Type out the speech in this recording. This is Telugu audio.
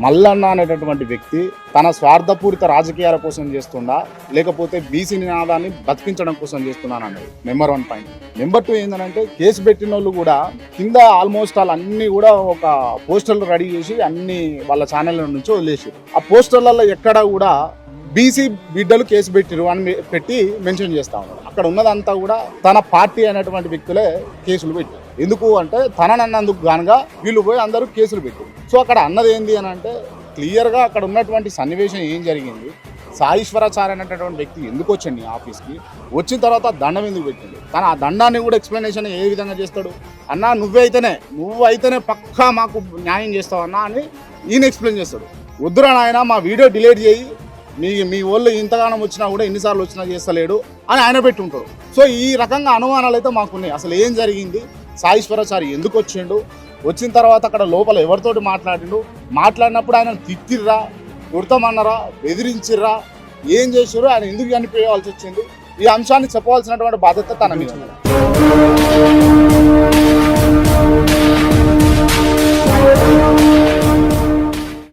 మల్లన్న అనేటటువంటి వ్యక్తి తన స్వార్థపూరిత రాజకీయాల కోసం చేస్తుండా లేకపోతే బీసీ నినాదాన్ని బతికించడం కోసం చేస్తున్నాను అన్నది నెంబర్ 1 పాయింట్. నెంబర్ 2 ఏంటంటే కేసు పెట్టిన వాళ్ళు కూడా కింద ఆల్మోస్ట్ వాళ్ళు అన్ని కూడా ఒక పోస్టర్లు రెడీ చేసి అన్ని వాళ్ళ ఛానల్ నుంచి వదిలేసి ఆ పోస్టర్లలో ఎక్కడ కూడా బీసీ బిడ్డలు కేసు పెట్టిరు అని పెట్టి మెన్షన్ చేస్తా ఉన్నారు. అక్కడ ఉన్నదంతా కూడా తన పార్టీ అనేటువంటి వ్యక్తులే కేసులు పెట్టారు. ఎందుకు అంటే తననందుకు గానుగా వీళ్ళు పోయి అందరూ కేసులు పెట్టారు. సో అక్కడ అన్నది ఏంది అని అంటే క్లియర్గా అక్కడ ఉన్నటువంటి సన్నివేశం ఏం జరిగింది, సాయిశ్వరాచార్య అనేటటువంటి వ్యక్తి ఎందుకు వచ్చింది ఆఫీస్కి, వచ్చిన తర్వాత దండం ఎందుకు పెట్టింది, తను ఆ దండాన్ని కూడా ఎక్స్ప్లెనేషన్ ఏ విధంగా చేస్తాడు, అన్నా నువ్వైతేనే పక్కా మాకు న్యాయం చేస్తావు అన్నా అని ఈయన ఎక్స్ప్లెయిన్ చేస్తాడు. వద్దురా నాయన మా వీడియో డిలీట్ చేయి, మీ వాళ్ళు ఇంతగానం వచ్చినా కూడా ఎన్నిసార్లు వచ్చినా చేస్తలేడు అని ఆయన పెట్టి ఉంటాడు. సో ఈ రకంగా అనుమానాలు అయితే మాకున్నాయి. అసలు ఏం జరిగింది, సాయిశ్వరాచారి ఎందుకు వచ్చిండు, వచ్చిన తర్వాత అక్కడ లోపల ఎవరితోటి మాట్లాడినప్పుడు ఆయన తిట్టిర్రా, కొడతామన్నారా, బెదిరించిర్రా, ఏం చేసిర్రు, ఆయన ఎందుకు చనిపోవాల్సి వచ్చింది, ఈ అంశాన్ని చెప్పవలసినటువంటి బాధ్యత తన మీద.